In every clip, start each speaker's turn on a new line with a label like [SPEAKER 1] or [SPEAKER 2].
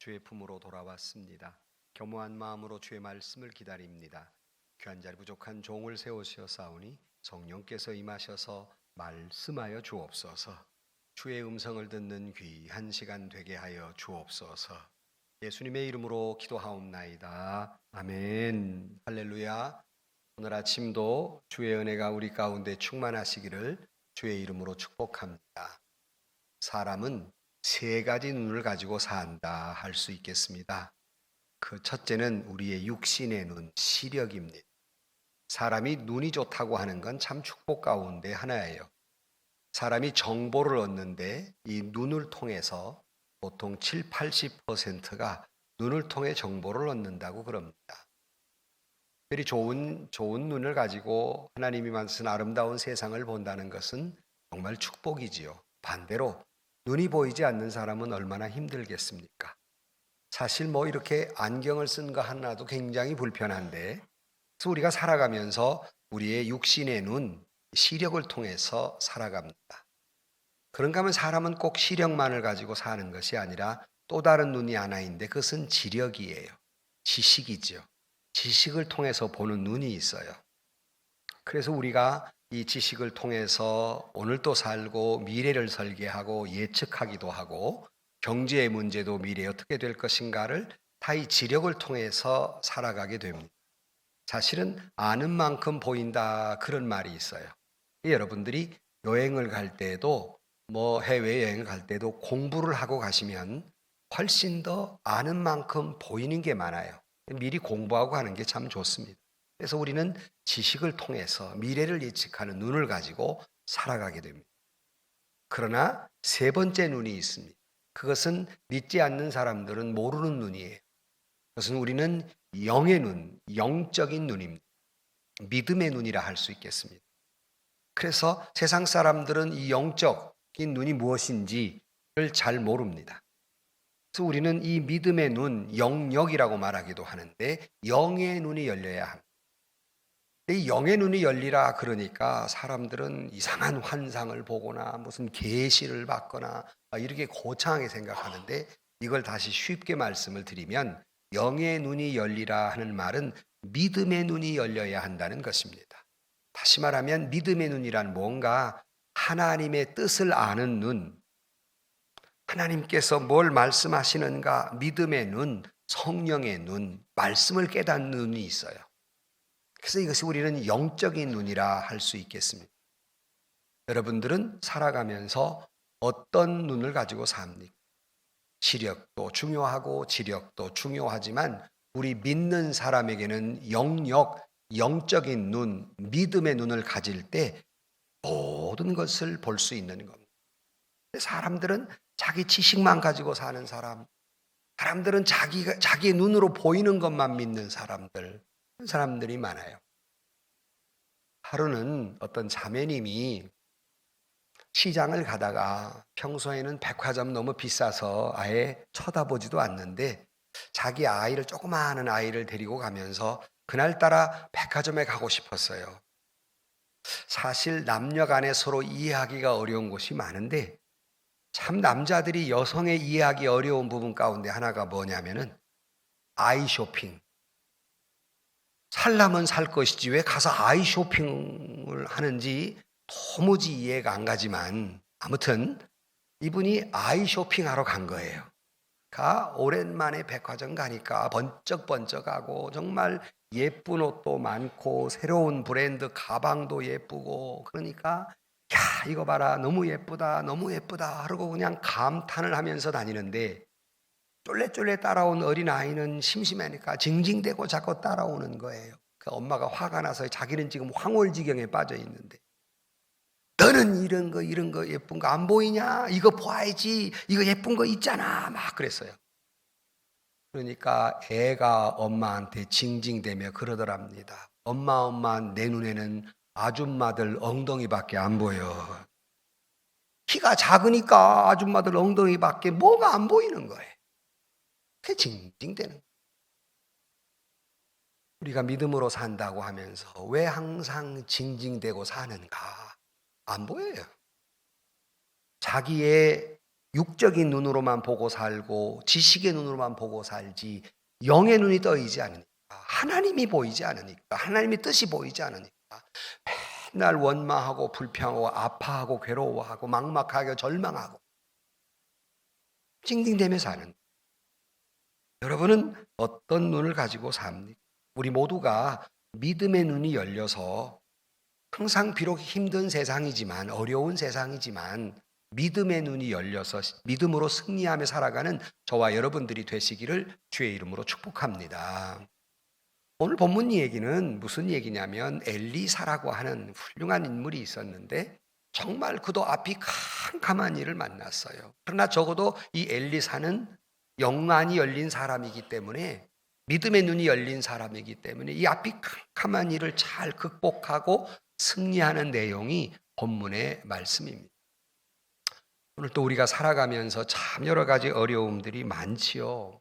[SPEAKER 1] 주의 품으로 돌아왔습니다. 겸허한 마음으로 주의 말씀을 기다립니다. 귀한 자리 부족한 종을 세우시었사오니 성령께서 임하셔서 말씀하여 주옵소서. 주의 음성을 듣는 귀한 시간 되게 하여 주옵소서. 예수님의 이름으로 기도하옵나이다. 아멘. 할렐루야. 오늘 아침도 주의 은혜가 우리 가운데 충만하시기를 주의 이름으로 축복합니다. 사람은 세 가지 눈을 가지고 산다 할 수 있겠습니다. 그 첫째는 우리의 육신의 눈, 시력입니다. 사람이 눈이 좋다고 하는 건 참 축복 가운데 하나예요. 사람이 정보를 얻는데 이 눈을 통해서 보통 7, 80%가 눈을 통해 정보를 얻는다고 그럽니다. 특별히 좋은 눈을 가지고 하나님이 만드신 아름다운 세상을 본다는 것은 정말 축복이지요. 반대로 눈이 보이지 않는 사람은 얼마나 힘들겠습니까? 사실 이렇게 안경을 쓴 거 하나도 굉장히 불편한데, 그래서 우리가 살아가면서 우리의 육신의 눈, 시력을 통해서 살아갑니다. 그런가 하면 사람은 꼭 시력만을 가지고 사는 것이 아니라 또 다른 눈이 하나 있는데 그것은 지력이에요. 지식이죠. 지식을 통해서 보는 눈이 있어요. 그래서 우리가 이 지식을 통해서 오늘도 살고 미래를 설계하고 예측하기도 하고 경제의 문제도 미래에 어떻게 될 것인가를 다 이 지력을 통해서 살아가게 됩니다. 사실은 아는 만큼 보인다 그런 말이 있어요. 여러분들이 여행을 갈 때도 해외여행을 갈 때도 공부를 하고 가시면 훨씬 더 아는 만큼 보이는 게 많아요. 미리 공부하고 가는 게 참 좋습니다. 그래서 우리는 지식을 통해서 미래를 예측하는 눈을 가지고 살아가게 됩니다. 그러나 세 번째 눈이 있습니다. 그것은 믿지 않는 사람들은 모르는 눈이에요. 그것은 우리는 영의 눈, 영적인 눈입니다. 믿음의 눈이라 할 수 있겠습니다. 그래서 세상 사람들은 이 영적인 눈이 무엇인지를 잘 모릅니다. 그래서 우리는 이 믿음의 눈, 영역이라고 말하기도 하는데 영의 눈이 열려야 합니다. 이 영의 눈이 열리라 그러니까 사람들은 이상한 환상을 보거나 무슨 계시를 받거나 이렇게 거창하게 생각하는데, 이걸 다시 쉽게 말씀을 드리면 영의 눈이 열리라 하는 말은 믿음의 눈이 열려야 한다는 것입니다. 다시 말하면 믿음의 눈이란 뭔가 하나님의 뜻을 아는 눈, 하나님께서 뭘 말씀하시는가 믿음의 눈, 성령의 눈, 말씀을 깨닫는 눈이 있어요. 그래서 이것이 우리는 영적인 눈이라 할 수 있겠습니다. 여러분들은 살아가면서 어떤 눈을 가지고 삽니까? 시력도 중요하고 지력도 중요하지만 우리 믿는 사람에게는 영적인 눈, 믿음의 눈을 가질 때 모든 것을 볼 수 있는 겁니다. 사람들은 자기 지식만 가지고 사는 사람들은 자기의 눈으로 보이는 것만 믿는 사람들이 많아요. 하루는 어떤 자매님이 시장을 가다가 평소에는 백화점 너무 비싸서 아예 쳐다보지도 않는데 자기 아이를, 조그마한 아이를 데리고 가면서 그날따라 백화점에 가고 싶었어요. 사실 남녀 간에 서로 이해하기가 어려운 곳이 많은데 참 남자들이 여성의 이해하기 어려운 부분 가운데 하나가 뭐냐면은 아이 쇼핑. 살라면 살 것이지 왜 가서 아이 쇼핑을 하는지 도무지 이해가 안 가지만 아무튼 이분이 아이 쇼핑하러 간 거예요. 오랜만에 백화점 가니까 번쩍번쩍하고 정말 예쁜 옷도 많고 새로운 브랜드 가방도 예쁘고 그러니까 야 이거 봐라 너무 예쁘다 너무 예쁘다 하고 그냥 감탄을 하면서 다니는데 쫄래쫄래 따라온 어린아이는 심심하니까 징징대고 자꾸 따라오는 거예요. 그 엄마가 화가 나서 자기는 지금 황홀지경에 빠져 있는데 너는 이런 거 예쁜 거 안 보이냐? 이거 봐야지. 이거 예쁜 거 있잖아. 막 그랬어요. 그러니까 애가 엄마한테 징징대며 그러더랍니다. 엄마 내 눈에는 아줌마들 엉덩이밖에 안 보여. 키가 작으니까 아줌마들 엉덩이밖에 뭐가 안 보이는 거예요. 그게 징징대는 거예요. 우리가 믿음으로 산다고 하면서 왜 항상 징징대고 사는가? 안 보여요. 자기의 육적인 눈으로만 보고 살고 지식의 눈으로만 보고 살지 영의 눈이 떠이지 않으니까, 하나님이 보이지 않으니까, 하나님의 뜻이 보이지 않으니까 맨날 원망하고 불평하고 아파하고 괴로워하고 막막하게 절망하고 찡찡대며 사는, 여러분은 어떤 눈을 가지고 삽니까? 우리 모두가 믿음의 눈이 열려서 항상 비록 힘든 세상이지만, 어려운 세상이지만 믿음의 눈이 열려서 믿음으로 승리하며 살아가는 저와 여러분들이 되시기를 주의 이름으로 축복합니다. 오늘 본문 얘기는 무슨 얘기냐면, 엘리사라고 하는 훌륭한 인물이 있었는데 정말 그도 앞이 캄캄한 일을 만났어요. 그러나 적어도 이 엘리사는 영안이 열린 사람이기 때문에, 믿음의 눈이 열린 사람이기 때문에 이 앞이 캄캄한 일을 잘 극복하고 승리하는 내용이 본문의 말씀입니다. 오늘 또 우리가 살아가면서 참 여러 가지 어려움들이 많지요.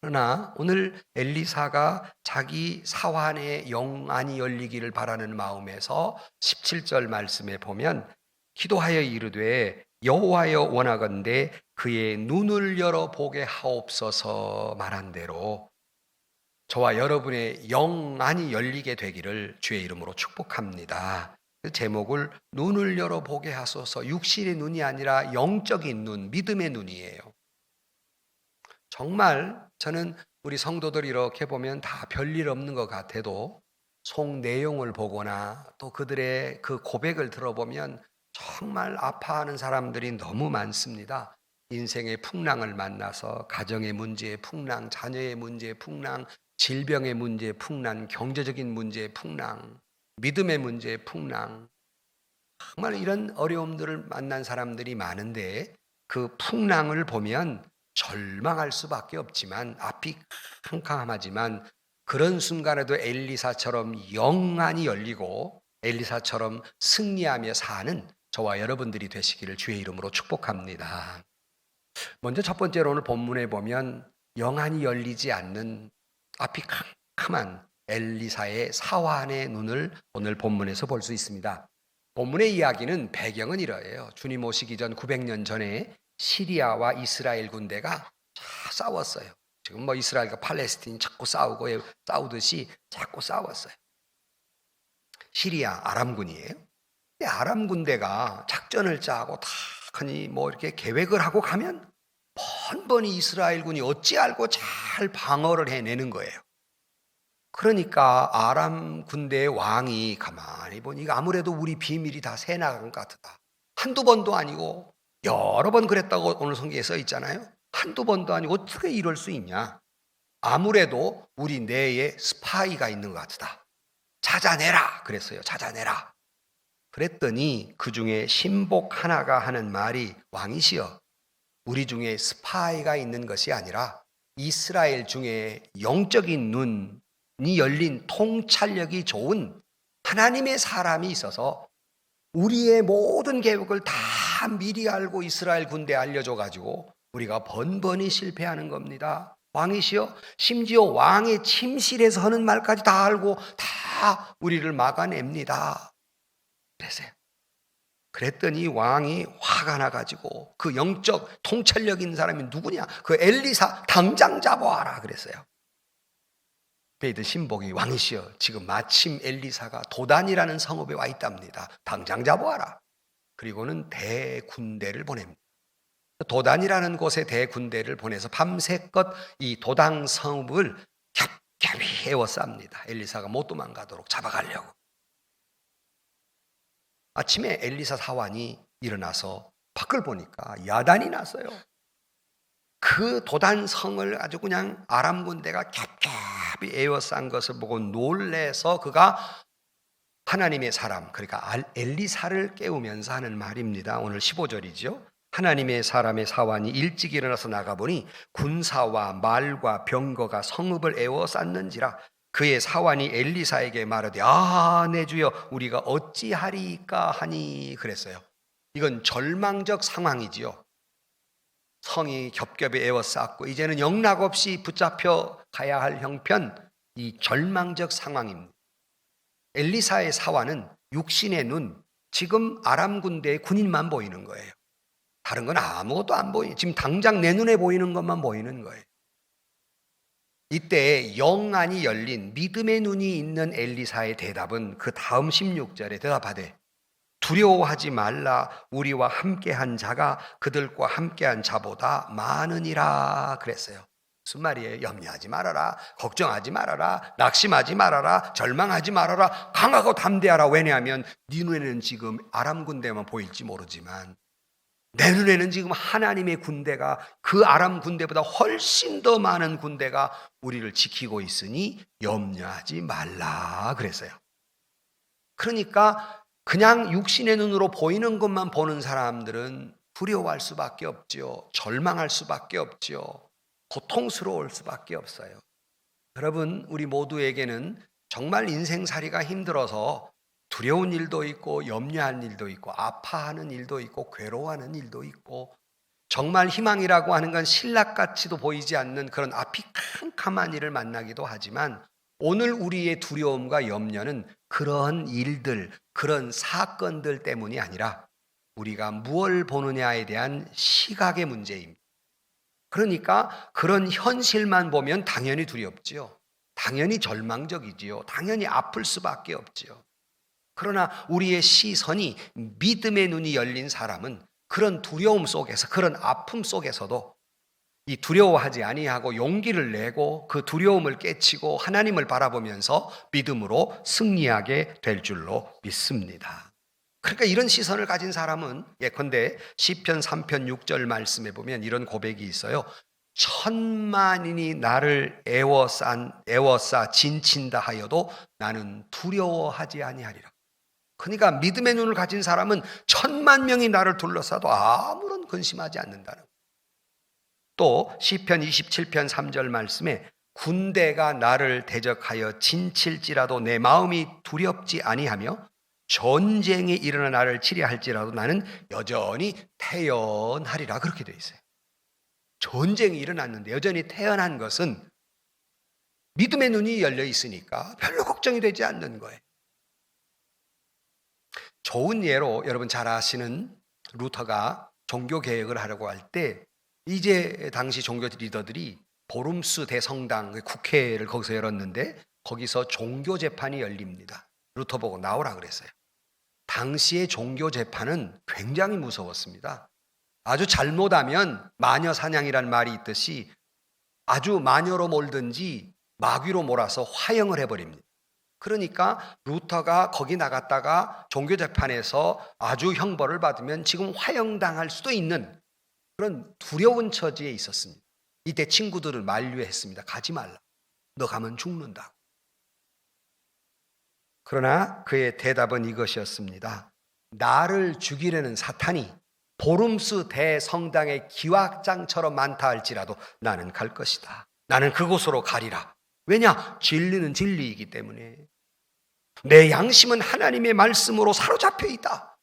[SPEAKER 1] 그러나 오늘 엘리사가 자기 사환의 영안이 열리기를 바라는 마음에서 17절 말씀에 보면, 기도하여 이르되 여호와여 원하건대 그의 눈을 열어 보게 하옵소서 말한 대로 저와 여러분의 영안이 열리게 되기를 주의 이름으로 축복합니다. 그 제목을 눈을 열어 보게 하소서, 육신의 눈이 아니라 영적인 눈, 믿음의 눈이에요. 정말 저는 우리 성도들 이렇게 보면 다 별일 없는 것 같아도 속 내용을 보거나 또 그들의 그 고백을 들어보면 정말 아파하는 사람들이 너무 많습니다. 인생의 풍랑을 만나서 가정의 문제의 풍랑, 자녀의 문제의 풍랑, 질병의 문제의 풍랑, 경제적인 문제의 풍랑, 믿음의 문제의 풍랑, 정말 이런 어려움들을 만난 사람들이 많은데 그 풍랑을 보면 절망할 수밖에 없지만, 앞이 캄캄하지만 그런 순간에도 엘리사처럼 영안이 열리고 엘리사처럼 승리하며 사는 저와 여러분들이 되시기를 주의 이름으로 축복합니다. 먼저 첫 번째로 오늘 본문에 보면 영안이 열리지 않는 앞이 캄캄한 엘리사의 사환의 눈을 오늘 본문에서 볼 수 있습니다. 본문의 이야기는 배경은 이러해요. 주님 오시기 전 900년 전에 시리아와 이스라엘 군대가 싸웠어요. 지금 뭐 이스라엘과 팔레스틴이 자꾸 싸우듯이 자꾸 싸웠어요. 시리아 아람군이에요. 근데 아람 군대가 작전을 짜고 다 하니 뭐 이렇게 계획을 하고 가면 번번이 이스라엘군이 어찌 알고 잘 방어를 해내는 거예요. 그러니까 아람 군대의 왕이 가만히 보니까 아무래도 우리 비밀이 다 새나간 것 같다. 한두 번도 아니고 여러 번 그랬다고 오늘 성경에 써 있잖아요. 한두 번도 아니고 어떻게 이럴 수 있냐. 아무래도 우리 내에 스파이가 있는 것 같다. 찾아내라 그랬어요. 찾아내라. 그랬더니 그 중에 신복 하나가 하는 말이, 왕이시여, 우리 중에 스파이가 있는 것이 아니라 이스라엘 중에 영적인 눈이 열린 통찰력이 좋은 하나님의 사람이 있어서 우리의 모든 계획을 다 미리 알고 이스라엘 군대에 알려줘가지고 우리가 번번이 실패하는 겁니다. 왕이시여, 심지어 왕의 침실에서 하는 말까지 다 알고 다 우리를 막아냅니다. 그랬어요. 그랬더니 왕이 화가 나가지고 그 영적 통찰력 있는 사람이 누구냐? 그 엘리사 당장 잡아와라 그랬어요. 베이드 신복이, 왕이시여, 지금 마침 엘리사가 도단이라는 성읍에 와 있답니다. 당장 잡아와라. 그리고는 대군대를 보냅니다. 도단이라는 곳에 대군대를 보내서 밤새껏 이 도당 성읍을 겹겹이 에워쌉니다. 엘리사가 못 도망가도록 잡아가려고. 아침에 엘리사 사환이 일어나서 밖을 보니까 야단이 났어요. 그 도단 성을 아주 그냥 아람 군대가 겹겹이 에워싼 것을 보고 놀래서 그가 하나님의 사람, 그러니까 엘리사를 깨우면서 하는 말입니다. 오늘 15절이죠. 하나님의 사람의 사환이 일찍 일어나서 나가보니 군사와 말과 병거가 성읍을 에워쌌는지라. 그의 사환이 엘리사에게 말하되, 아, 내 주여, 우리가 어찌하리까 하니 그랬어요. 이건 절망적 상황이지요. 성이 겹겹이 에워쌌고 이제는 영락없이 붙잡혀 가야 할 형편, 이 절망적 상황입니다. 엘리사의 사환은 육신의 눈, 지금 아람 군대의 군인만 보이는 거예요. 다른 건 아무것도 안 보이니. 지금 당장 내 눈에 보이는 것만 보이는 거예요. 이때 영안이 열린 믿음의 눈이 있는 엘리사의 대답은 그 다음 16절에 대답하되 두려워하지 말라. 우리와 함께한 자가 그들과 함께한 자보다 많으니라 그랬어요. 무슨 말이에요? 염려하지 말아라. 걱정하지 말아라. 낙심하지 말아라. 절망하지 말아라. 강하고 담대하라. 왜냐하면 네 눈에는 지금 아람 군대만 보일지 모르지만 내 눈에는 지금 하나님의 군대가 그 아람 군대보다 훨씬 더 많은 군대가 우리를 지키고 있으니 염려하지 말라 그랬어요. 그러니까 그냥 육신의 눈으로 보이는 것만 보는 사람들은 두려워할 수밖에 없죠. 절망할 수밖에 없죠. 고통스러울 수밖에 없어요. 여러분, 우리 모두에게는 정말 인생살이가 힘들어서 두려운 일도 있고 염려할 일도 있고 아파하는 일도 있고 괴로워하는 일도 있고 정말 희망이라고 하는 건 신락같이도 보이지 않는 그런 앞이 캄캄한 일을 만나기도 하지만 오늘 우리의 두려움과 염려는 그런 일들, 그런 사건들 때문이 아니라 우리가 무엇을 보느냐에 대한 시각의 문제입니다. 그러니까 그런 현실만 보면 당연히 두렵지요. 당연히 절망적이지요. 당연히 아플 수밖에 없지요. 그러나 우리의 시선이 믿음의 눈이 열린 사람은 그런 두려움 속에서, 그런 아픔 속에서도 이 두려워하지 아니하고 용기를 내고 그 두려움을 깨치고 하나님을 바라보면서 믿음으로 승리하게 될 줄로 믿습니다. 그러니까 이런 시선을 가진 사람은 예컨대 시편 3편 6절 말씀에 보면 이런 고백이 있어요. 천만인이 나를 애워싸 진친다 하여도 나는 두려워하지 아니하리라. 그러니까 믿음의 눈을 가진 사람은 천만 명이 나를 둘러싸도 아무런 근심하지 않는다는 거예요. 또 시편 27편 3절 말씀에 군대가 나를 대적하여 진칠지라도 내 마음이 두렵지 아니하며 전쟁이 일어나 나를 치려 할지라도 나는 여전히 태연하리라 그렇게 되어 있어요. 전쟁이 일어났는데 여전히 태연한 것은 믿음의 눈이 열려 있으니까 별로 걱정이 되지 않는 거예요. 좋은 예로 여러분 잘 아시는 루터가 종교개혁을 하려고 할 때 이제 당시 종교 리더들이 보름스 대성당 국회를 거기서 열었는데 거기서 종교재판이 열립니다. 루터 보고 나오라 그랬어요. 당시의 종교재판은 굉장히 무서웠습니다. 아주 잘못하면 마녀사냥이란 말이 있듯이 아주 마녀로 몰든지 마귀로 몰아서 화형을 해버립니다. 그러니까 루터가 거기 나갔다가 종교재판에서 아주 형벌을 받으면 지금 화형당할 수도 있는 그런 두려운 처지에 있었습니다. 이때 친구들을 만류했습니다. 가지 말라. 너 가면 죽는다. 그러나 그의 대답은 이것이었습니다. 나를 죽이려는 사탄이 보름스 대성당의 기와장처럼 많다 할지라도 나는 갈 것이다. 나는 그곳으로 가리라. 왜냐? 진리는 진리이기 때문에. 내 양심은 하나님의 말씀으로 사로잡혀 있다.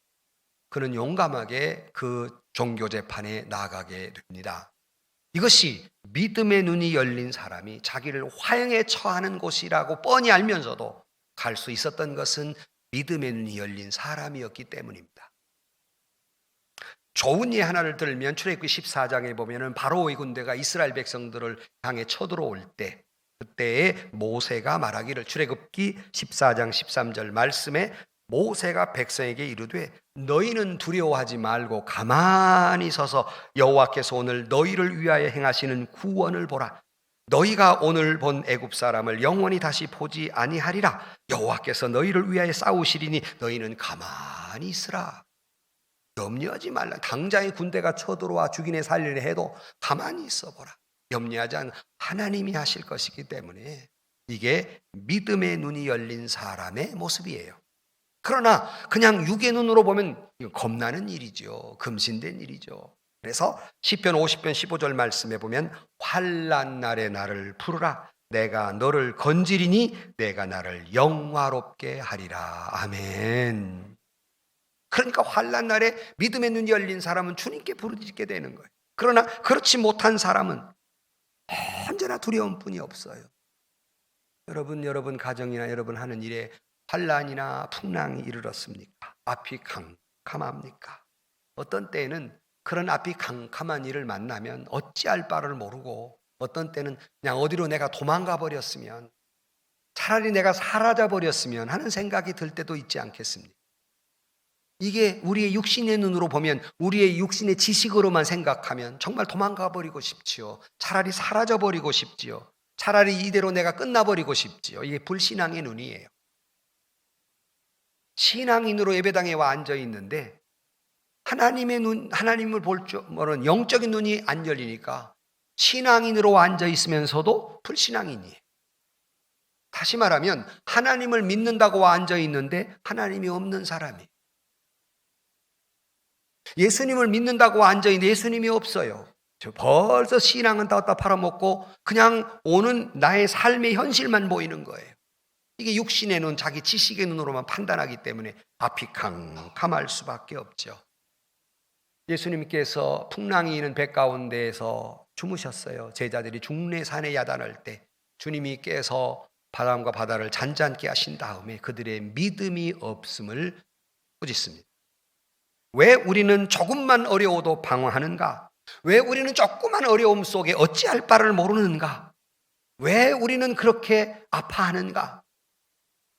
[SPEAKER 1] 그는 용감하게 그 종교재판에 나가게 됩니다. 이것이 믿음의 눈이 열린 사람이 자기를 화형에 처하는 곳이라고 뻔히 알면서도 갈 수 있었던 것은 믿음의 눈이 열린 사람이었기 때문입니다. 좋은 예 하나를 들면 출애굽기 14장에 보면은 바로의 군대가 이스라엘 백성들을 향해 쳐들어올 때 그때에 모세가 말하기를 출애굽기 14장 13절 말씀에 모세가 백성에게 이르되 너희는 두려워하지 말고 가만히 서서 여호와께서 오늘 너희를 위하여 행하시는 구원을 보라. 너희가 오늘 본 애굽 사람을 영원히 다시 보지 아니하리라. 여호와께서 너희를 위하여 싸우시리니 너희는 가만히 있으라. 염려하지 말라. 당장의 군대가 쳐들어와 죽이네 살리네 해도 가만히 있어보라. 염려하지 않은 하나님이 하실 것이기 때문에 이게 믿음의 눈이 열린 사람의 모습이에요. 그러나 그냥 육의 눈으로 보면 겁나는 일이죠. 금신된 일이죠. 그래서 시편 50편 15절 말씀에 보면 환난 날에 나를 부르라. 내가 너를 건지리니 내가 나를 영화롭게 하리라. 아멘. 그러니까 환난 날에 믿음의 눈이 열린 사람은 주님께 부르짖게 되는 거예요. 그러나 그렇지 못한 사람은 언제나 두려움뿐이 없어요. 여러분 가정이나 여러분 하는 일에 환난이나 풍랑이 이르렀습니까? 앞이 캄캄합니까? 어떤 때에는 그런 앞이 캄캄한 일을 만나면 어찌할 바를 모르고 어떤 때는 그냥 어디로 내가 도망가 버렸으면, 차라리 내가 사라져 버렸으면 하는 생각이 들 때도 있지 않겠습니까? 이게 우리의 육신의 눈으로 보면, 우리의 육신의 지식으로만 생각하면 정말 도망가 버리고 싶지요. 차라리 사라져 버리고 싶지요. 차라리 이대로 내가 끝나버리고 싶지요. 이게 불신앙의 눈이에요. 신앙인으로 예배당에 와 앉아 있는데 하나님의 눈, 하나님을 볼 줄 모르는 영적인 눈이 안 열리니까 신앙인으로 앉아 있으면서도 불신앙인이에요. 다시 말하면 하나님을 믿는다고 앉아 있는데 하나님이 없는 사람이에요. 예수님을 믿는다고 앉아 있는데 예수님이 없어요. 벌써 신앙은 다 팔아먹고 그냥 오는 나의 삶의 현실만 보이는 거예요. 이게 육신의 눈, 자기 지식의 눈으로만 판단하기 때문에 앞이 캄캄할 수밖에 없죠. 예수님께서 풍랑이 있는 배 가운데에서 주무셨어요. 제자들이 중내산에 야단할 때 주님이 깨서 바람과 바다를 잔잔케 하신 다음에 그들의 믿음이 없음을 꾸짖습니다. 왜 우리는 조금만 어려워도 방황하는가? 왜 우리는 조그만 어려움 속에 어찌할 바를 모르는가? 왜 우리는 그렇게 아파하는가?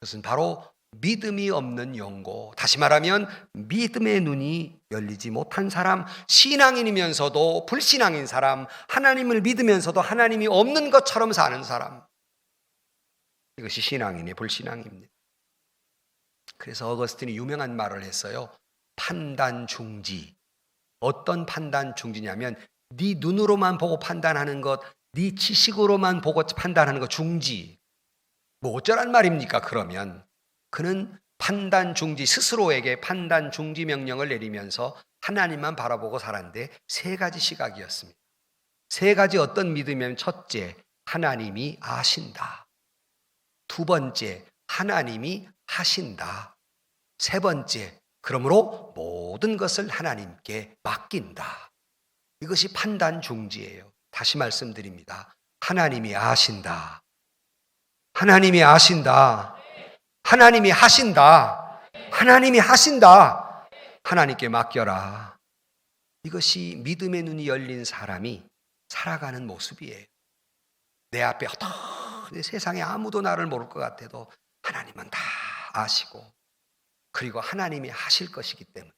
[SPEAKER 1] 그것은 바로 믿음이 없는 영고, 다시 말하면 믿음의 눈이 열리지 못한 사람, 신앙인이면서도 불신앙인 사람, 하나님을 믿으면서도 하나님이 없는 것처럼 사는 사람, 이것이 신앙인의 불신앙입니다. 그래서 어거스틴이 유명한 말을 했어요. 판단 중지. 어떤 판단 중지냐면 네 눈으로만 보고 판단하는 것, 네 지식으로만 보고 판단하는 것 중지. 뭐 어쩌란 말입니까? 그러면 그는 판단 중지, 스스로에게 판단 중지 명령을 내리면서 하나님만 바라보고 살았는데 세 가지 시각이었습니다. 세 가지 어떤 믿음이냐면 첫째, 하나님이 아신다. 두 번째, 하나님이 하신다. 세 번째, 그러므로 모든 것을 하나님께 맡긴다. 이것이 판단 중지예요. 다시 말씀드립니다. 하나님이 아신다. 하나님이 아신다. 하나님이 하신다. 하나님이 하신다. 하나님께 맡겨라. 이것이 믿음의 눈이 열린 사람이 살아가는 모습이에요. 내 앞에 어떤 세상에 아무도 나를 모를 것 같아도 하나님은 다 아시고, 그리고 하나님이 하실 것이기 때문에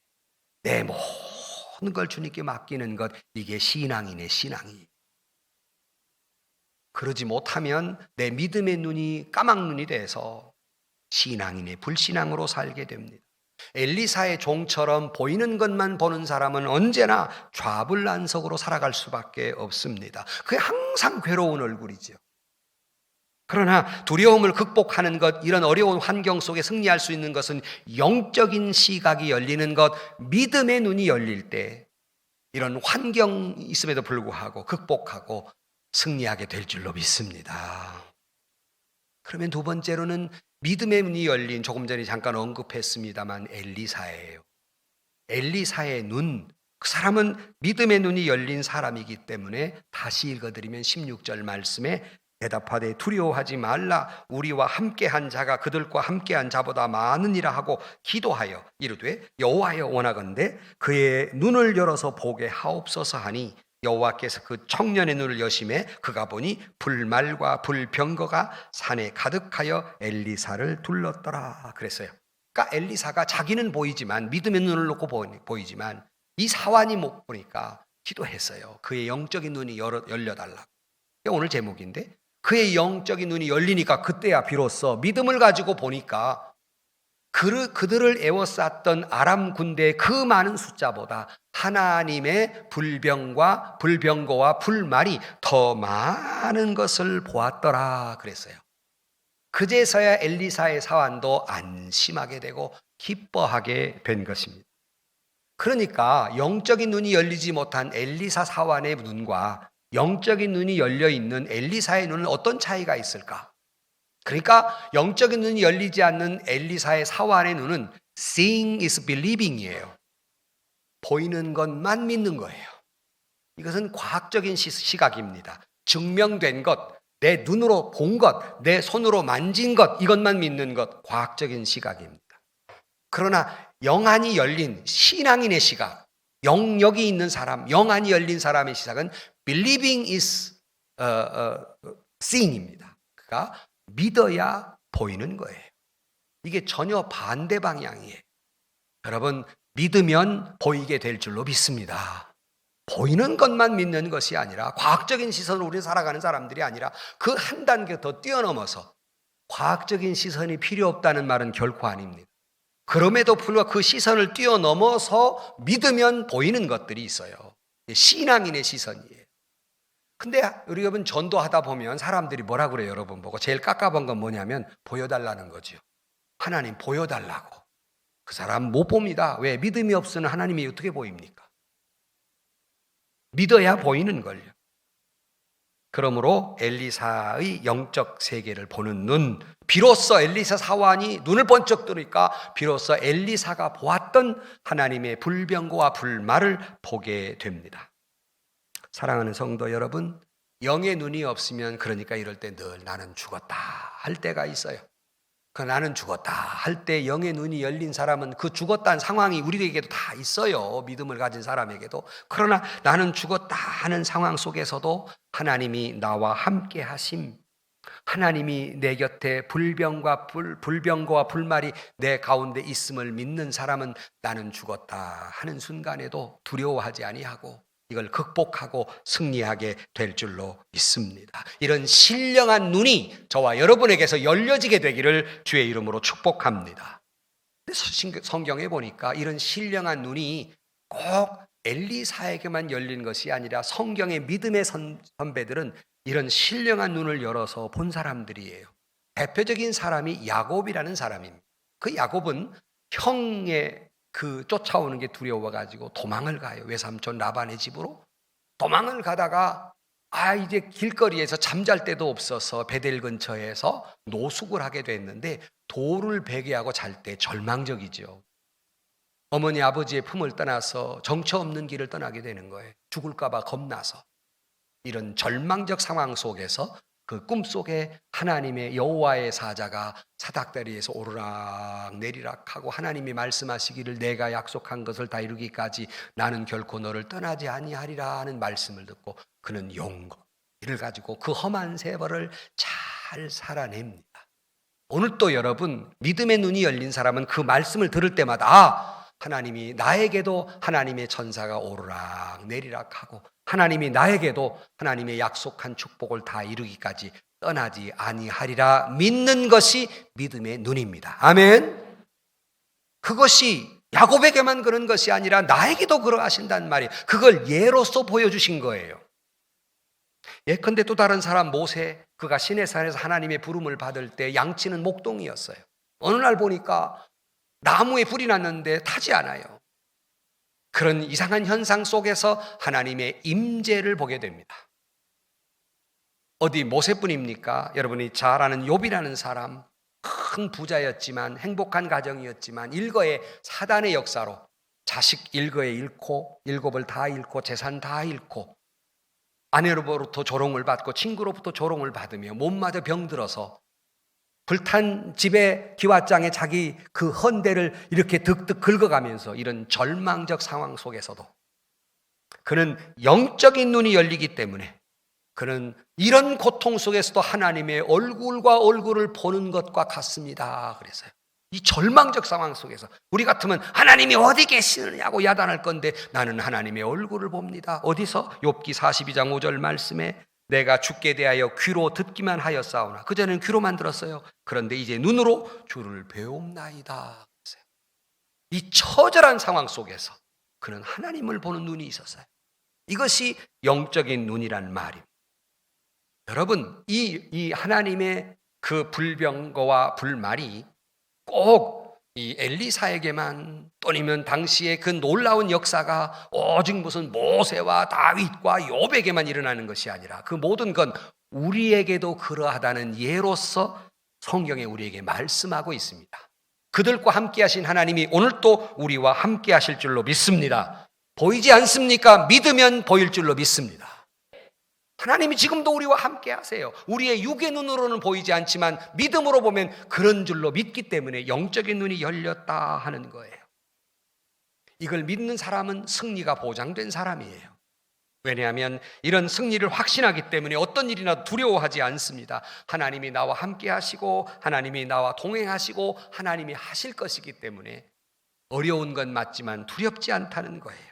[SPEAKER 1] 내 모든 걸 주님께 맡기는 것, 이게 신앙인의 신앙이에요. 그러지 못하면 내 믿음의 눈이 까막눈이 돼서 신앙인의 불신앙으로 살게 됩니다. 엘리사의 종처럼 보이는 것만 보는 사람은 언제나 좌불난석으로 살아갈 수밖에 없습니다. 그게 항상 괴로운 얼굴이죠. 그러나 두려움을 극복하는 것, 이런 어려운 환경 속에 승리할 수 있는 것은 영적인 시각이 열리는 것, 믿음의 눈이 열릴 때 이런 환경이 있음에도 불구하고 극복하고 승리하게 될 줄로 믿습니다. 그러면 두 번째로는 믿음의 눈이 열린, 조금 전에 잠깐 언급했습니다만 엘리사예요. 엘리사의 눈, 그 사람은 믿음의 눈이 열린 사람이기 때문에 다시 읽어드리면 16절 말씀에 대답하되 두려워하지 말라, 우리와 함께한 자가 그들과 함께한 자보다 많으니라 하고 기도하여 이르되 여호와여 원하건대 그의 눈을 열어서 보게 하옵소서 하니 여호와께서 그 청년의 눈을 여심해 그가 보니 불말과 불병거가 산에 가득하여 엘리사를 둘렀더라 그랬어요. 그러니까 엘리사가 자기는 보이지만, 믿음의 눈을 놓고 보이지만 이 사환이 못 보니까 기도했어요. 그의 영적인 눈이 열려달라고. 오늘 제목인데, 그의 영적인 눈이 열리니까 그때야 비로소 믿음을 가지고 보니까 그들을 에워쌌던 아람 군대의 그 많은 숫자보다 하나님의 불병과 불병거와 불말이 더 많은 것을 보았더라 그랬어요. 그제서야 엘리사의 사환도 안심하게 되고 기뻐하게 된 것입니다. 그러니까 영적인 눈이 열리지 못한 엘리사 사환의 눈과 영적인 눈이 열려있는 엘리사의 눈은 어떤 차이가 있을까? 그러니까 영적인 눈이 열리지 않는 엘리사의 사환의 눈은 seeing is believing이에요. 보이는 것만 믿는 거예요. 이것은 과학적인 시각입니다. 증명된 것, 내 눈으로 본 것, 내 손으로 만진 것, 이것만 믿는 것, 과학적인 시각입니다. 그러나 영안이 열린 신앙인의 시각, 영역이 있는 사람, 영안이 열린 사람의 시작은 believing is seeing입니다. 그러니까 믿어야 보이는 거예요. 이게 전혀 반대 방향이에요. 여러분, 믿으면 보이게 될 줄로 믿습니다. 보이는 것만 믿는 것이 아니라, 과학적인 시선으로 우리 살아가는 사람들이 아니라 그 한 단계 더 뛰어넘어서, 과학적인 시선이 필요 없다는 말은 결코 아닙니다. 그럼에도 불구하고 그 시선을 뛰어넘어서 믿으면 보이는 것들이 있어요. 신앙인의 시선이에요. 근데 우리 여러분, 전도하다 보면 사람들이 뭐라 그래요? 여러분 보고 제일 깝깝한 건 뭐냐면 보여달라는 거죠. 하나님 보여달라고. 그 사람 못 봅니다. 왜? 믿음이 없으면 하나님이 어떻게 보입니까? 믿어야 보이는 걸요. 그러므로 엘리사의 영적 세계를 보는 눈, 비로소 엘리사 사환이 눈을 번쩍 뜨니까 비로소 엘리사가 보았던 하나님의 불병거와 불말을 보게 됩니다. 사랑하는 성도 여러분, 영의 눈이 없으면, 그러니까 이럴 때 늘 나는 죽었다 할 때가 있어요. 그 나는 죽었다 할 때 영의 눈이 열린 사람은 그 죽었다는 상황이 우리에게도 다 있어요. 믿음을 가진 사람에게도. 그러나 나는 죽었다 하는 상황 속에서도 하나님이 나와 함께 하심, 하나님이 내 곁에 불병거와 불말이 내 가운데 있음을 믿는 사람은 나는 죽었다 하는 순간에도 두려워하지 아니하고 이걸 극복하고 승리하게 될 줄로 믿습니다. 이런 신령한 눈이 저와 여러분에게서 열려지게 되기를 주의 이름으로 축복합니다. 성경에 보니까 이런 신령한 눈이 꼭 엘리사에게만 열린 것이 아니라 성경의 믿음의 선배들은 이런 신령한 눈을 열어서 본 사람들이에요. 대표적인 사람이 야곱이라는 사람입니다. 그 야곱은 형의 쫓아오는 게 두려워가지고 도망을 가요. 외삼촌 라반의 집으로 도망을 가다가 이제 길거리에서 잠잘 데도 없어서 베델 근처에서 노숙을 하게 됐는데, 돌을 베개하고 잘 때 절망적이죠. 어머니 아버지의 품을 떠나서 정처 없는 길을 떠나게 되는 거예요. 죽을까 봐 겁나서. 이런 절망적 상황 속에서 그 꿈속에 하나님의 여호와의 사자가 사닥다리에서 오르락 내리락 하고 하나님이 말씀하시기를 내가 약속한 것을 다 이루기까지 나는 결코 너를 떠나지 아니하리라 하는 말씀을 듣고 그는 용기를 가지고 그 험한 세월을 잘 살아냅니다. 오늘 또 여러분, 믿음의 눈이 열린 사람은 그 말씀을 들을 때마다 하나님이 나에게도 하나님의 천사가 오르락 내리락 하고 하나님이 나에게도 하나님의 약속한 축복을 다 이루기까지 떠나지 아니하리라 믿는 것이 믿음의 눈입니다. 아멘. 그것이 야곱에게만 그런 것이 아니라 나에게도 그러하신다는 말이에요. 그걸 예로서 보여주신 거예요. 예컨대 또 다른 사람 모세, 그가 시내산에서 하나님의 부름을 받을 때 양치는 목동이었어요. 어느 날 보니까 나무에 불이 났는데 타지 않아요. 그런 이상한 현상 속에서 하나님의 임재를 보게 됩니다. 어디 모세뿐입니까? 여러분이 잘 아는 욥이라는 사람, 큰 부자였지만 행복한 가정이었지만 일거에 사단의 역사로 자식 일거에 잃고 일곱을 다 잃고 재산 다 잃고 아내로부터 조롱을 받고 친구로부터 조롱을 받으며 몸마저 병들어서 불탄 집의 기왓장에 자기 그 헌대를 이렇게 득득 긁어가면서 이런 절망적 상황 속에서도 그는 영적인 눈이 열리기 때문에 그는 이런 고통 속에서도 하나님의 얼굴과 얼굴을 보는 것과 같습니다. 그래서요. 이 절망적 상황 속에서 우리 같으면 하나님이 어디 계시느냐고 야단할 건데 나는 하나님의 얼굴을 봅니다. 어디서? 욥기 42장 5절 말씀에 내가 주께 대하여 귀로 듣기만 하였사오나 그전에는 귀로만 들었어요. 그런데 이제 눈으로 주를 배움나이다. 이 처절한 상황 속에서 그는 하나님을 보는 눈이 있었어요. 이것이 영적인 눈이란 말입니다. 여러분, 이 하나님의 그 불병거와 불말이 꼭 이 엘리사에게만 또는 당시에 그 놀라운 역사가 오직 무슨 모세와 다윗과 욥에게만 일어나는 것이 아니라 그 모든 건 우리에게도 그러하다는 예로서 성경에 우리에게 말씀하고 있습니다. 그들과 함께 하신 하나님이 오늘 또 우리와 함께 하실 줄로 믿습니다. 보이지 않습니까? 믿으면 보일 줄로 믿습니다. 하나님이 지금도 우리와 함께 하세요. 우리의 육의 눈으로는 보이지 않지만 믿음으로 보면 그런 줄로 믿기 때문에 영적인 눈이 열렸다 하는 거예요. 이걸 믿는 사람은 승리가 보장된 사람이에요. 왜냐하면 이런 승리를 확신하기 때문에 어떤 일이나 두려워하지 않습니다. 하나님이 나와 함께 하시고 하나님이 나와 동행하시고 하나님이 하실 것이기 때문에 어려운 건 맞지만 두렵지 않다는 거예요.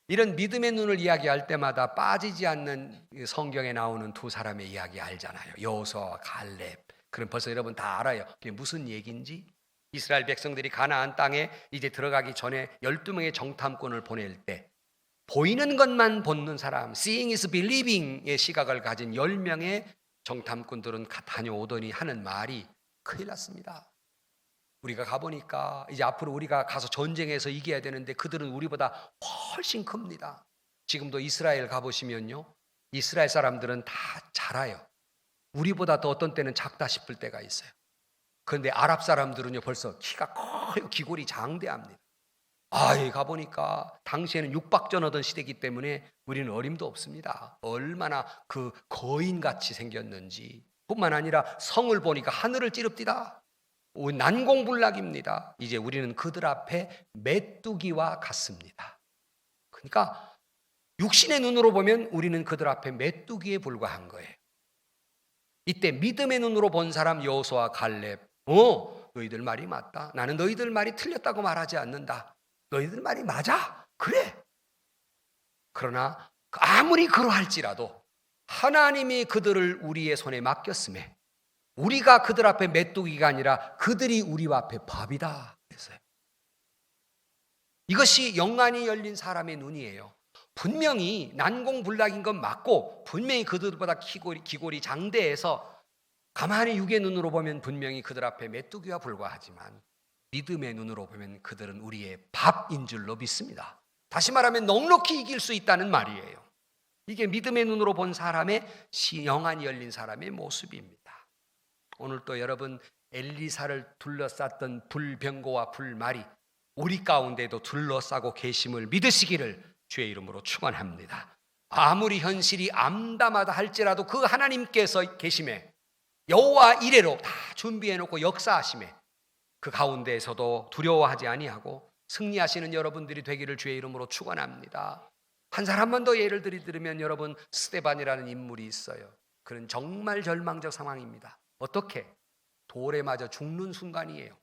[SPEAKER 1] 이런 믿음의 눈을 이야기할 때마다 빠지지 않는 성경에 나오는 두 사람의 이야기 알잖아요. 여호수아와 갈렙. 그럼 벌써 여러분 다 알아요. 그게 무슨 얘기인지. 이스라엘 백성들이 가나안 땅에 이제 들어가기 전에 12명의 정탐꾼을 보낼 때 보이는 것만 보는 사람, seeing is believing의 시각을 가진 10명의 정탐꾼들은 다녀오더니 하는 말이 큰일 났습니다. 우리가 가보니까 이제 앞으로 우리가 가서 전쟁에서 이겨야 되는데 그들은 우리보다 훨씬 큽니다. 지금도 이스라엘 가보시면요, 이스라엘 사람들은 다 잘 알아요. 우리보다 더 어떤 때는 작다 싶을 때가 있어요. 그런데 아랍 사람들은요 벌써 키가 커요. 기골이 장대합니다. 가보니까 당시에는 육박전 하던 시대이기 때문에 우리는 어림도 없습니다. 얼마나 그 거인같이 생겼는지. 뿐만 아니라 성을 보니까 하늘을 찌릅디다. 난공불락입니다. 이제 우리는 그들 앞에 메뚜기와 같습니다. 그러니까 육신의 눈으로 보면 우리는 그들 앞에 메뚜기에 불과한 거예요. 이때 믿음의 눈으로 본 사람 여호수아 갈렙, 너희들 말이 맞다. 나는 너희들 말이 틀렸다고 말하지 않는다. 너희들 말이 맞아. 그래. 그러나 아무리 그러할지라도 하나님이 그들을 우리의 손에 맡겼음에 우리가 그들 앞에 메뚜기가 아니라 그들이 우리 앞에 밥이다 그랬어요. 이것이 영안이 열린 사람의 눈이에요. 분명히 난공불락인 건 맞고 분명히 그들보다 기골이 장대해서 가만히 육의 눈으로 보면 분명히 그들 앞에 메뚜기와 불과하지만 믿음의 눈으로 보면 그들은 우리의 밥인 줄로 믿습니다. 다시 말하면 넉넉히 이길 수 있다는 말이에요. 이게 믿음의 눈으로 본 사람의 영안이 열린 사람의 모습입니다. 오늘 또 여러분 엘리사를 둘러쌌던 불병거와 불말이 우리 가운데도 둘러싸고 계심을 믿으시기를 주의 이름으로 축원합니다. 아무리 현실이 암담하다 할지라도 그 하나님께서 계심에 여호와 이레로 다 준비해놓고 역사하심에 그 가운데에서도 두려워하지 아니하고 승리하시는 여러분들이 되기를 주의 이름으로 축원합니다. 한 사람만 더 예를 들면 여러분 스데반이라는 인물이 있어요. 그는 정말 절망적 상황입니다. 어떻게? 돌에 맞아 죽는 순간이에요.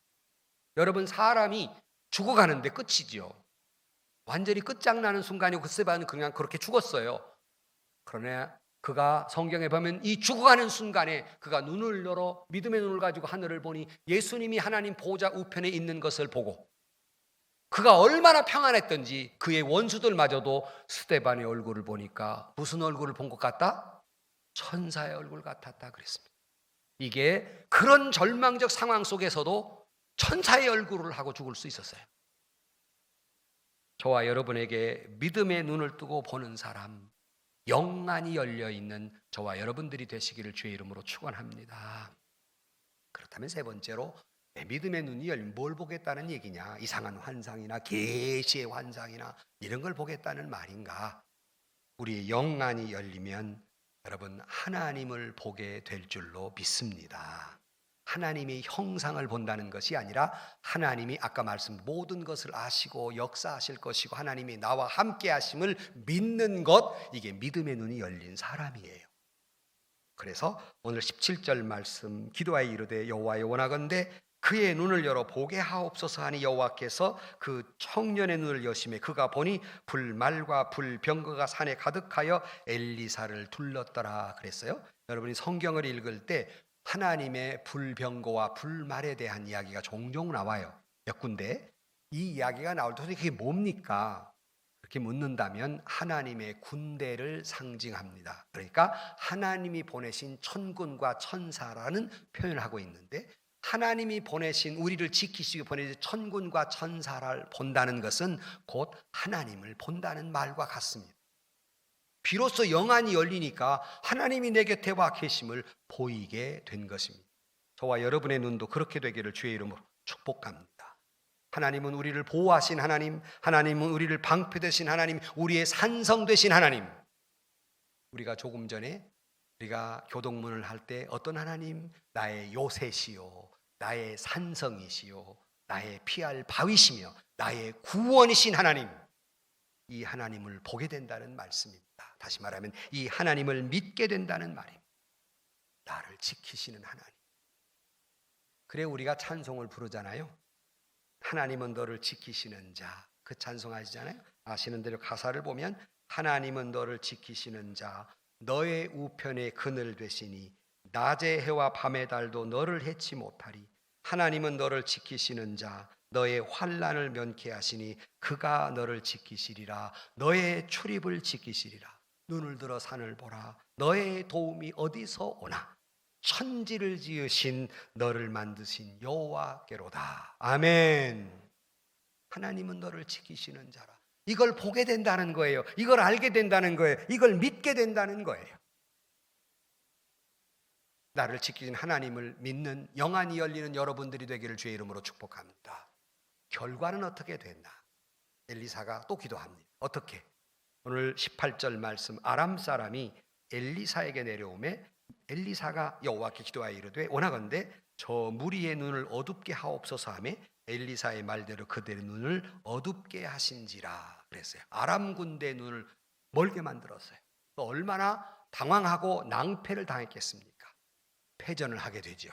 [SPEAKER 1] 여러분 사람이 죽어가는데 끝이지요. 완전히 끝장나는 순간이고 그 스데반은 그냥 그렇게 죽었어요. 그러나 그가 성경에 보면 이 죽어가는 순간에 그가 눈을 열어 믿음의 눈을 가지고 하늘을 보니 예수님이 하나님 보좌 우편에 있는 것을 보고 그가 얼마나 평안했던지 그의 원수들마저도 스데반의 얼굴을 보니까 무슨 얼굴을 본 것 같다? 천사의 얼굴 같았다 그랬습니다. 이게 그런 절망적 상황 속에서도 천사의 얼굴을 하고 죽을 수 있었어요. 저와 여러분에게 믿음의 눈을 뜨고 보는 사람, 영안이 열려있는 저와 여러분들이 되시기를 주의 이름으로 축원합니다. 그렇다면 세 번째로 믿음의 눈이 열리면 뭘 보겠다는 얘기냐? 이상한 환상이나 계시의 환상이나 이런 걸 보겠다는 말인가? 우리의 영안이 열리면 여러분 하나님을 보게 될 줄로 믿습니다. 하나님의 형상을 본다는 것이 아니라 하나님이 아까 말씀 모든 것을 아시고 역사하실 것이고 하나님이 나와 함께 하심을 믿는 것, 이게 믿음의 눈이 열린 사람이에요. 그래서 오늘 17절 말씀 기도하여 이르되 여호와여 원하건대 그의 눈을 열어 보게 하옵소서 하니 여호와께서 그 청년의 눈을 여심해 그가 보니 불말과 불병거가 산에 가득하여 엘리사를 둘렀더라 그랬어요. 여러분이 성경을 읽을 때 하나님의 불병거와 불말에 대한 이야기가 종종 나와요. 몇 군데. 이 이야기가 나올 때 그게 뭡니까? 그렇게 묻는다면 하나님의 군대를 상징합니다. 그러니까 하나님이 보내신 천군과 천사라는 표현을 하고 있는데 하나님이 보내신 우리를 지키시기 보내신 천군과 천사를 본다는 것은 곧 하나님을 본다는 말과 같습니다. 비로소 영안이 열리니까 하나님이 내 곁에 와 계심을 보이게 된 것입니다. 저와 여러분의 눈도 그렇게 되기를 주의 이름으로 축복합니다. 하나님은 우리를 보호하신 하나님, 하나님은 우리를 방패 되신 하나님, 우리의 산성 되신 하나님. 우리가 조금 전에 우리가 교동문을 할 때 어떤 하나님? 나의 요새시요, 나의 산성이시요, 나의 피할 바위시며 나의 구원이신 하나님, 이 하나님을 보게 된다는 말씀입니다. 다시 말하면 이 하나님을 믿게 된다는 말입니다. 나를 지키시는 하나님. 그래 우리가 찬송을 부르잖아요. 하나님은 너를 지키시는 자. 그 찬송 아시잖아요. 아시는 대로 가사를 보면 하나님은 너를 지키시는 자, 너의 우편에 그늘 되시니 낮의 해와 밤의 달도 너를 해치 못하리. 하나님은 너를 지키시는 자, 너의 환난을 면케 하시니 그가 너를 지키시리라. 너의 출입을 지키시리라. 눈을 들어 산을 보라. 너의 도움이 어디서 오나? 천지를 지으신 너를 만드신 여호와께로다. 아멘. 하나님은 너를 지키시는 자라. 이걸 보게 된다는 거예요. 이걸 알게 된다는 거예요. 이걸 믿게 된다는 거예요. 나를 지키신 하나님을 믿는 영안이 열리는 여러분들이 되기를 주의 이름으로 축복합니다. 결과는 어떻게 됐나? 엘리사가 또 기도합니다. 어떻게? 오늘 18절 말씀, 아람 사람이 엘리사에게 내려오매 엘리사가 여호와께 기도하여 이르되 원하건대 저 무리의 눈을 어둡게 하옵소서 하며 엘리사의 말대로 그들의 눈을 어둡게 하신지라 그랬어요. 아람 군대의 눈을 멀게 만들었어요. 또 얼마나 당황하고 낭패를 당했겠습니까? 패전을 하게 되죠.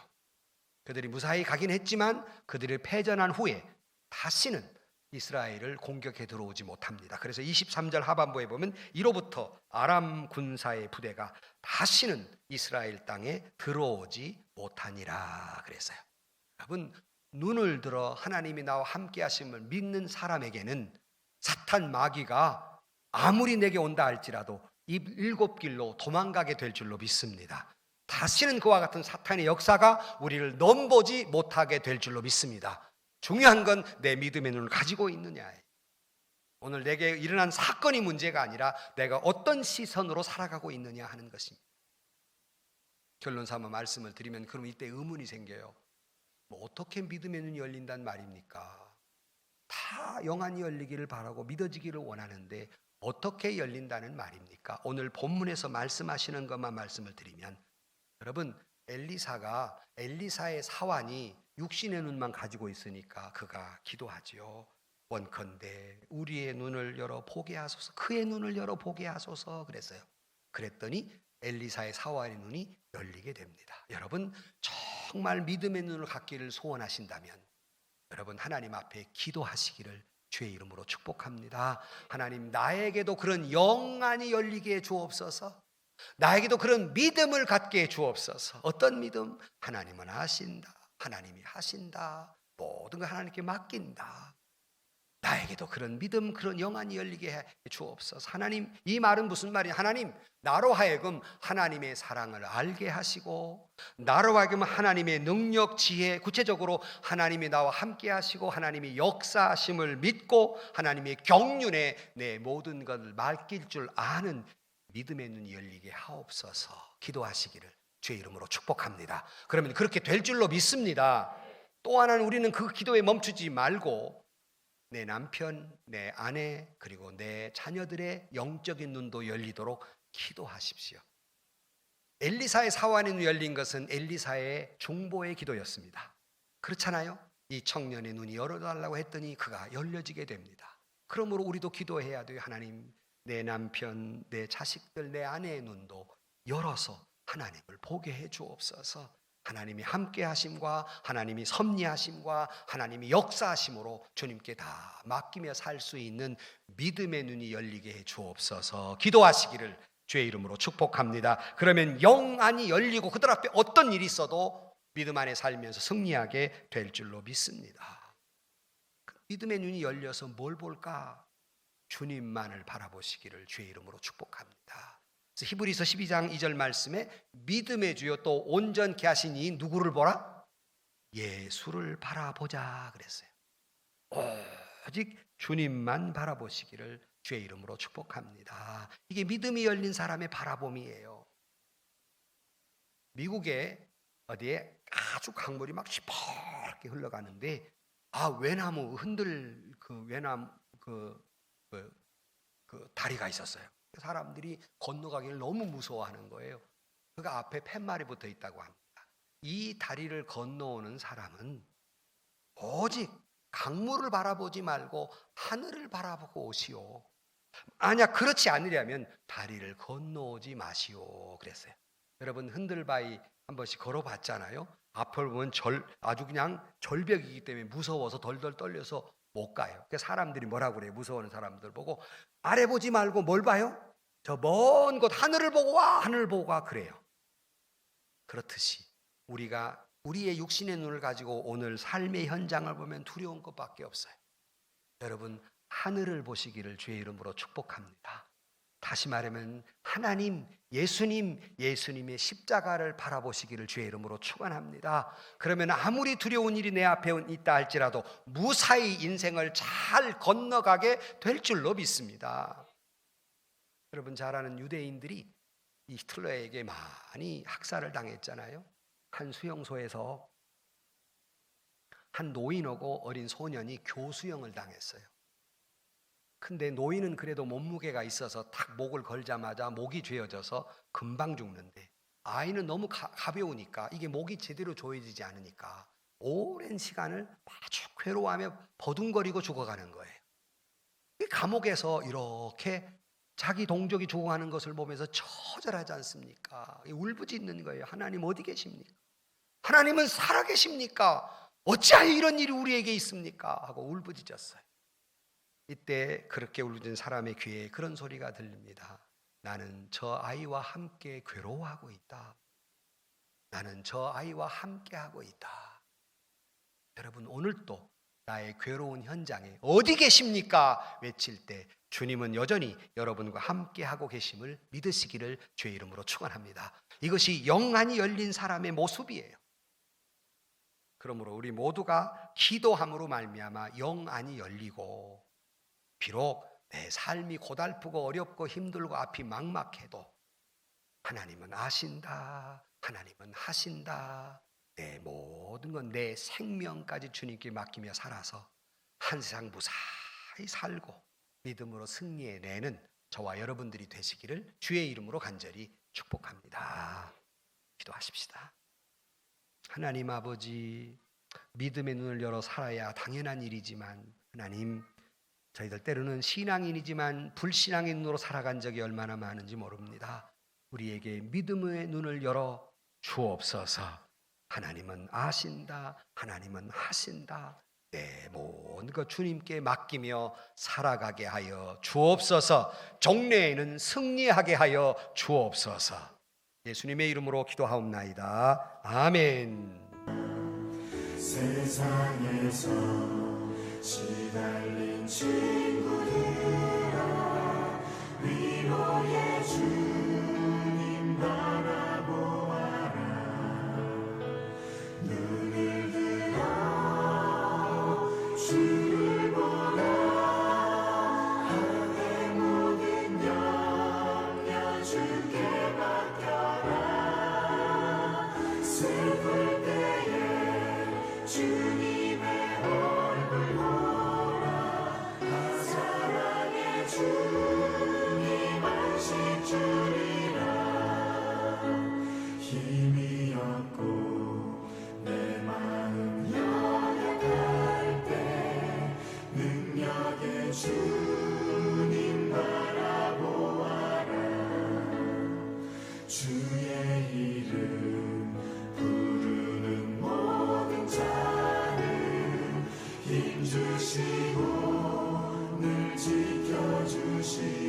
[SPEAKER 1] 그들이 무사히 가긴 했지만 그들이 패전한 후에 다시는 이스라엘을 공격해 들어오지 못합니다. 그래서 23절 하반부에 보면 이로부터 아람 군사의 부대가 다시는 이스라엘 땅에 들어오지 못하니라 그랬어요. 여러분, 눈을 들어 하나님이 나와 함께 하심을 믿는 사람에게는 사탄 마귀가 아무리 내게 온다 할지라도 이 일곱 길로 도망가게 될 줄로 믿습니다. 다시는 그와 같은 사탄의 역사가 우리를 넘보지 못하게 될 줄로 믿습니다. 중요한 건 내 믿음의 눈을 가지고 있느냐예요. 오늘 내게 일어난 사건이 문제가 아니라 내가 어떤 시선으로 살아가고 있느냐 하는 것입니다. 결론 삼아 말씀을 드리면 그럼 이때 의문이 생겨요. 어떻게 믿음의 눈이 열린단 말입니까? 다 영안이 열리기를 바라고 믿어지기를 원하는데 어떻게 열린다는 말입니까? 오늘 본문에서 말씀하시는 것만 말씀을 드리면, 여러분, 엘리사의 사환이 육신의 눈만 가지고 있으니까 그가 기도하지요. 원컨대 우리의 눈을 열어 보게 하소서, 그의 눈을 열어 보게 하소서 그랬어요. 그랬더니 엘리사의 사환의 눈이 열리게 됩니다. 여러분, 정말 믿음의 눈을 갖기를 소원하신다면 여러분 하나님 앞에 기도하시기를 주의 이름으로 축복합니다. 하나님, 나에게도 그런 영안이 열리게 해 주옵소서. 나에게도 그런 믿음을 갖게 해 주옵소서. 어떤 믿음? 하나님은 하신다. 하나님이 하신다. 모든 걸 하나님께 맡긴다. 나에게도 그런 믿음, 그런 영안이 열리게 해 주옵소서. 하나님, 이 말은 무슨 말이냐? 하나님, 나로 하여금 하나님의 사랑을 알게 하시고, 나로 하여금 하나님의 능력, 지혜, 구체적으로 하나님이 나와 함께 하시고 하나님이 역사하심을 믿고 하나님의 경륜에 내 모든 것을 맡길 줄 아는 믿음의 눈이 열리게 하옵소서. 기도하시기를 주의 이름으로 축복합니다. 그러면 그렇게 될 줄로 믿습니다. 또 하나는 우리는 그 기도에 멈추지 말고 내 남편, 내 아내, 그리고 내 자녀들의 영적인 눈도 열리도록 기도하십시오. 엘리사의 사환의 눈이 열린 것은 엘리사의 중보의 기도였습니다. 그렇잖아요? 이 청년의 눈이 열어달라고 했더니 그가 열려지게 됩니다. 그러므로 우리도 기도해야 돼요. 하나님, 내 남편, 내 자식들, 내 아내의 눈도 열어서 하나님을 보게 해 주옵소서. 하나님이 함께 하심과 하나님이 섭리하심과 하나님이 역사하심으로 주님께 다 맡기며 살 수 있는 믿음의 눈이 열리게 해 주옵소서. 기도하시기를 주의 이름으로 축복합니다. 그러면 영안이 열리고 그들 앞에 어떤 일이 있어도 믿음 안에 살면서 승리하게 될 줄로 믿습니다. 믿음의 눈이 열려서 뭘 볼까? 주님만을 바라보시기를 주의 이름으로 축복합니다. 그래서 히브리서 12장 2절 말씀에 믿음의 주요 또 온전케 하신 이 누구를 보라? 예수를 바라보자 그랬어요. 오직 주님만 바라보시기를 주의 이름으로 축복합니다. 이게 믿음이 열린 사람의 바라봄이에요. 미국에 어디에 아주 강물이 막 시퍼렇게 흘러가는데 외나무 외나무 다리가 있었어요. 사람들이 건너가기를 너무 무서워하는 거예요. 그가 앞에 팻말이 붙어 있다고 합니다. 이 다리를 건너오는 사람은 오직 강물을 바라보지 말고 하늘을 바라보고 오시오. 만약 그렇지 않으려면 다리를 건너오지 마시오 그랬어요. 여러분 흔들바위 한 번씩 걸어봤잖아요. 앞을 보면 아주 그냥 절벽이기 때문에 무서워서 덜덜 떨려서 못 가요. 그래서 사람들이 뭐라고 그래요? 무서워하는 사람들 보고 아래 보지 말고 뭘 봐요? 저 먼 곳 하늘을 보고 와, 하늘을 보고 가 그래요. 그렇듯이 우리가 우리의 육신의 눈을 가지고 오늘 삶의 현장을 보면 두려운 것밖에 없어요. 여러분 하늘을 보시기를 주의 이름으로 축복합니다. 다시 말하면 하나님, 예수님의 십자가를 바라보시기를 주의 이름으로 축원합니다. 그러면 아무리 두려운 일이 내 앞에 있다 할지라도 무사히 인생을 잘 건너가게 될 줄로 믿습니다. 여러분 잘 아는 유대인들이 이 히틀러에게 많이 학살을 당했잖아요. 한 수용소에서 한 노인하고 어린 소년이 교수형을 당했어요. 근데 노인은 그래도 몸무게가 있어서 탁 목을 걸자마자 목이 죄어져서 금방 죽는데 아이는 너무 가벼우니까 이게 목이 제대로 조여지지 않으니까 오랜 시간을 아주 괴로워하며 버둥거리고 죽어가는 거예요. 이 감옥에서 이렇게 자기 동족이 죽어가는 것을 보면서 처절하지 않습니까? 울부짖는 거예요. 하나님 어디 계십니까? 하나님은 살아계십니까? 어찌하여 이런 일이 우리에게 있습니까? 하고 울부짖었어요. 이때 그렇게 울부짖은 사람의 귀에 그런 소리가 들립니다. 나는 저 아이와 함께 괴로워하고 있다. 나는 저 아이와 함께하고 있다. 여러분 오늘도 나의 괴로운 현장에 어디 계십니까? 외칠 때 주님은 여전히 여러분과 함께하고 계심을 믿으시기를 주의 이름으로 축원합니다. 이것이 영안이 열린 사람의 모습이에요. 그러므로 우리 모두가 기도함으로 말미암아 영안이 열리고 비록 내 삶이 고달프고 어렵고 힘들고 앞이 막막해도 하나님은 아신다. 하나님은 하신다. 내 모든 건 내 생명까지 주님께 맡기며 살아서 한 세상 무사히 살고 믿음으로 승리해내는 저와 여러분들이 되시기를 주의 이름으로 간절히 축복합니다. 기도하십시다. 하나님 아버지, 믿음의 눈을 열어 살아야 당연한 일이지만 하나님, 저희들 때로는 신앙인이지만 불신앙의 눈으로 살아간 적이 얼마나 많은지 모릅니다. 우리에게 믿음의 눈을 열어 주옵소서. 하나님은 아신다. 하나님은 하신다. 내 모든 것 주님께 맡기며 살아가게 하여 주옵소서. 종래에는 승리하게 하여 주옵소서. 예수님의 이름으로 기도하옵나이다. 아멘.
[SPEAKER 2] 세상에서 시달린 친구들아 위로의 주님 바라보아라. 눈을 들어 주를 보라. 하늘의 모든 염려 주께 맡겨라. 슬플 때에 주님의 얼굴 보라. 사랑의 주님 안식 주리라. 힘이 없고 내 마음 연약할 때 능력의 주님 바라보아라. 주의 이름 부르는 모든 자는 힘주시고 늘 지켜주시고